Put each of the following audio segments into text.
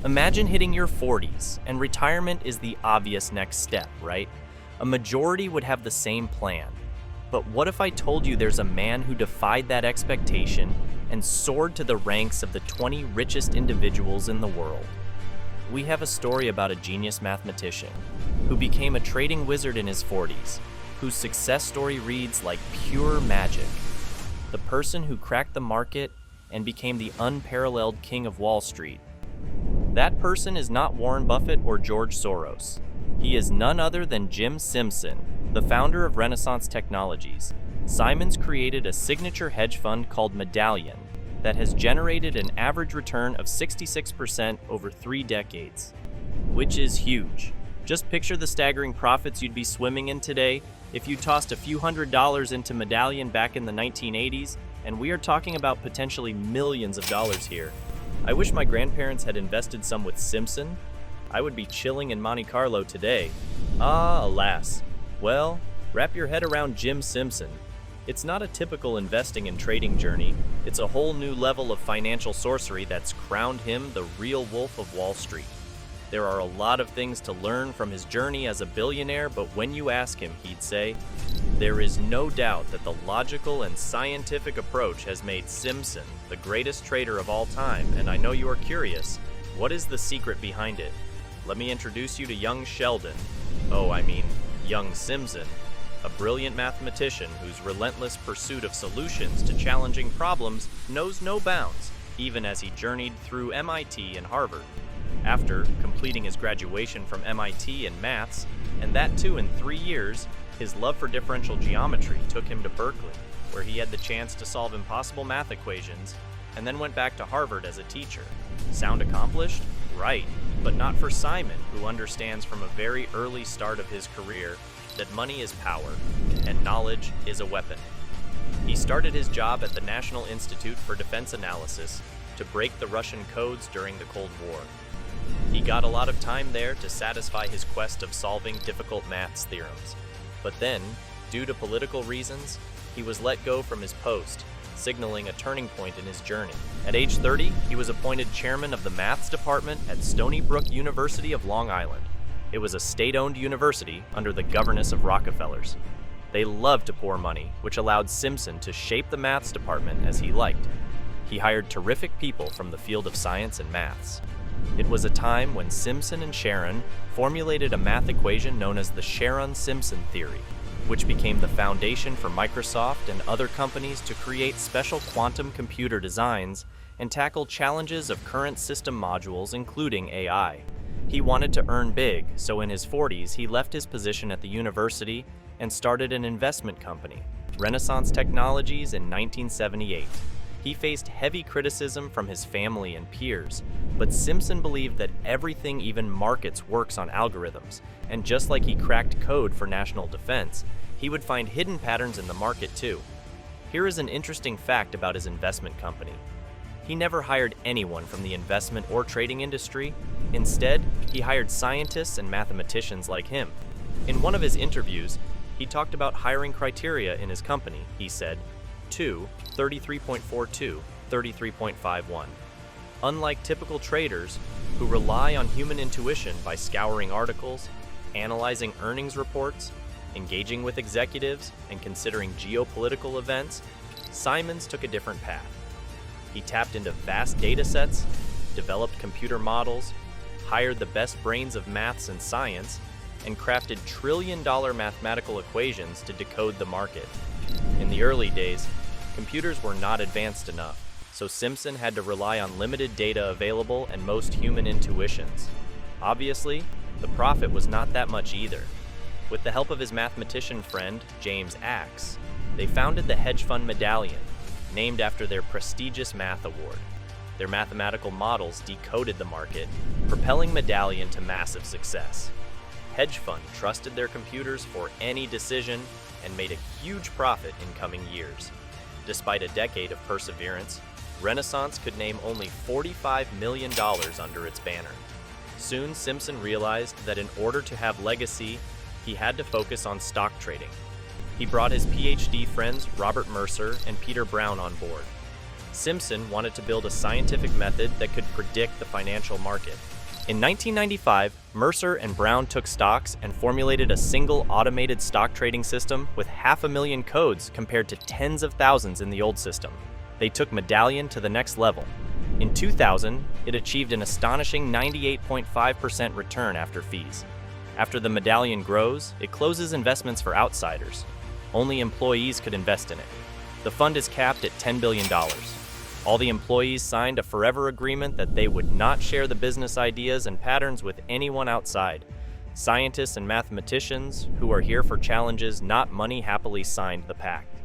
Imagine hitting your 40s, and retirement is the obvious next step, right? A majority would have the same plan. But what if I told you there's a man who defied that expectation and soared to the ranks of the 20 richest individuals in the world? We have a story about a genius mathematician who became a trading wizard in his 40s, whose success story reads like pure magic. The person who cracked the market and became the unparalleled king of Wall Street. That person is not Warren Buffett or George Soros. He is none other than Jim Simpson, the founder of Renaissance Technologies. Simon's created a signature hedge fund called Medallion that has generated an average return of 66% over 3 decades, which is huge. Just picture the staggering profits you'd be swimming in today if you tossed a few $100s into Medallion back in the 1980s, and we are talking about potentially millions of dollars here. I wish my grandparents had invested some with Simpson. I would be chilling in Monte Carlo today. Ah, alas. Well, wrap your head around Jim Simpson. It's not a typical investing and trading journey. It's a whole new level of financial sorcery that's crowned him the real wolf of Wall Street. There are a lot of things to learn from his journey as a billionaire, but when you ask him, he'd say, there is no doubt that the logical and scientific approach has made Simpson the greatest trader of all time, and I know you are curious, what is the secret behind it? Let me introduce you to young Sheldon. Young Simpson, a brilliant mathematician whose relentless pursuit of solutions to challenging problems knows no bounds, even as he journeyed through MIT and Harvard. After completing his graduation from MIT in maths, and that too in 3 years, his love for differential geometry took him to Berkeley, where he had the chance to solve impossible math equations, and then went back to Harvard as a teacher. Sound accomplished? Right, but not for Simon, who understands from a very early start of his career that money is power, and knowledge is a weapon. He started his job at the National Institute for Defense Analysis to break the Russian codes during the Cold War. He got a lot of time there to satisfy his quest of solving difficult maths theorems. But then, due to political reasons, he was let go from his post, signaling a turning point in his journey. At age 30, he was appointed chairman of the maths department at Stony Brook University of Long Island. It was a state-owned university under the governance of Rockefellers. They loved to pour money, which allowed Simpson to shape the maths department as he liked. He hired terrific people from the field of science and maths. It was a time when Simpson and Sharon formulated a math equation known as the Sharon-Simpson theory, which became the foundation for Microsoft and other companies to create special quantum computer designs and tackle challenges of current system modules, including AI. He wanted to earn big, so in his 40s he left his position at the university and started an investment company, Renaissance Technologies, in 1978. He faced heavy criticism from his family and peers, but Simpson believed that everything, even markets, works on algorithms, and just like he cracked code for national defense, he would find hidden patterns in the market too. Here is an interesting fact about his investment company. He never hired anyone from the investment or trading industry. Instead, he hired scientists and mathematicians like him. In one of his interviews, he talked about hiring criteria in his company. He said, 2, 33.42, 33.51. Unlike typical traders who rely on human intuition by scouring articles, analyzing earnings reports, engaging with executives, and considering geopolitical events, Simons took a different path. He tapped into vast data sets, developed computer models, hired the best brains of maths and science, and crafted trillion-dollar mathematical equations to decode the market. In the early days, computers were not advanced enough, so Simpson had to rely on limited data available and most human intuitions. Obviously, the profit was not that much either. With the help of his mathematician friend, James Axe, they founded the hedge fund Medallion, named after their prestigious math award. Their mathematical models decoded the market, propelling Medallion to massive success. Hedge fund trusted their computers for any decision and made a huge profit in coming years. Despite a decade of perseverance, Renaissance could name only $45 million under its banner. Soon, Simpson realized that in order to have legacy, he had to focus on stock trading. He brought his PhD friends Robert Mercer and Peter Brown on board. Simpson wanted to build a scientific method that could predict the financial market, In 1995, Mercer and Brown took stocks and formulated a single automated stock trading system with 500,000 codes compared to tens of thousands in the old system. They took Medallion to the next level. In 2000, it achieved an astonishing 98.5% return after fees. After the Medallion grows, it closes investments for outsiders. Only employees could invest in it. The fund is capped at $10 billion. All the employees signed a forever agreement that they would not share the business ideas and patterns with anyone outside. Scientists and mathematicians, who are here for challenges, not money, happily signed the pact.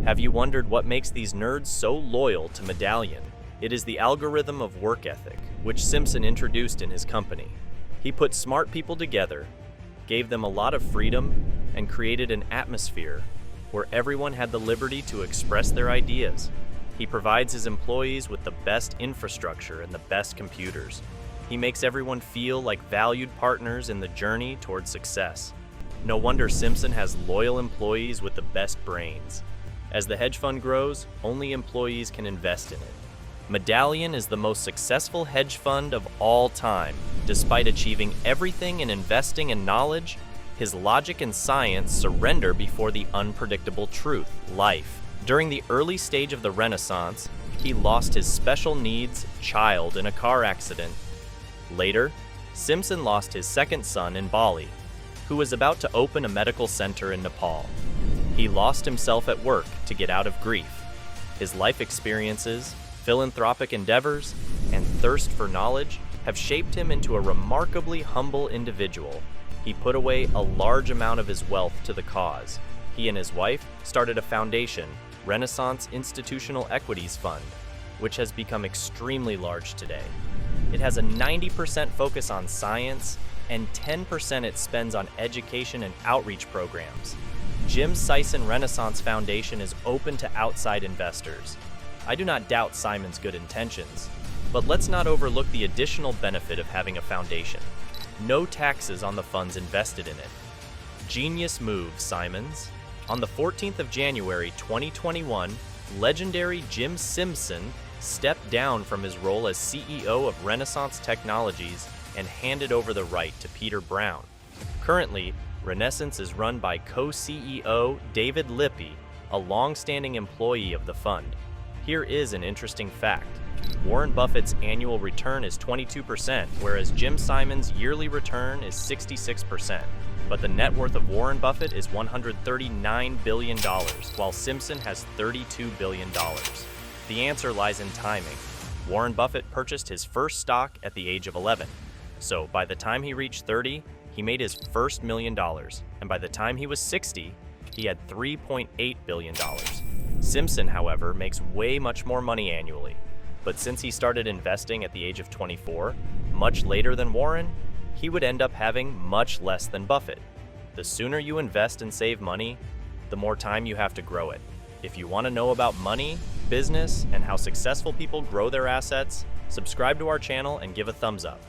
Have you wondered what makes these nerds so loyal to Medallion? It is the algorithm of work ethic, which Simpson introduced in his company. He put smart people together, gave them a lot of freedom, and created an atmosphere where everyone had the liberty to express their ideas. He provides his employees with the best infrastructure and the best computers. He makes everyone feel like valued partners in the journey toward success. No wonder Simpson has loyal employees with the best brains. As the hedge fund grows, only employees can invest in it. Medallion is the most successful hedge fund of all time. Despite achieving everything in investing and knowledge, his logic and science surrender before the unpredictable truth, life. During the early stage of the Renaissance, he lost his special needs child in a car accident. Later, Simpson lost his second son in Bali, who was about to open a medical center in Nepal. He lost himself at work to get out of grief. His life experiences, philanthropic endeavors, and thirst for knowledge have shaped him into a remarkably humble individual. He put away a large amount of his wealth to the cause. He and his wife started a foundation, Renaissance Institutional Equities Fund, which has become extremely large today. It has a 90% focus on science, and 10% it spends on education and outreach programs. Jim Sison Renaissance Foundation is open to outside investors. I do not doubt Simon's good intentions, but let's not overlook the additional benefit of having a foundation. No taxes on the funds invested in it. Genius move, Simons. On the 14th of January 2021, legendary Jim Simpson stepped down from his role as CEO of Renaissance Technologies and handed over the right to Peter Brown. Currently, Renaissance is run by co-CEO David Lippy, a long-standing employee of the fund. Here is an interesting fact. Warren Buffett's annual return is 22%, whereas Jim Simon's yearly return is 66%. But the net worth of Warren Buffett is $139 billion, while Simpson has $32 billion. The answer lies in timing. Warren Buffett purchased his first stock at the age of 11. So by the time he reached 30, he made his first $1 million, and by the time he was 60, he had $3.8 billion. Simpson, however, makes way much more money annually. But since he started investing at the age of 24, much later than Warren, he would end up having much less than Buffett. The sooner you invest and save money, the more time you have to grow it. If you want to know about money, business, and how successful people grow their assets, subscribe to our channel and give a thumbs up.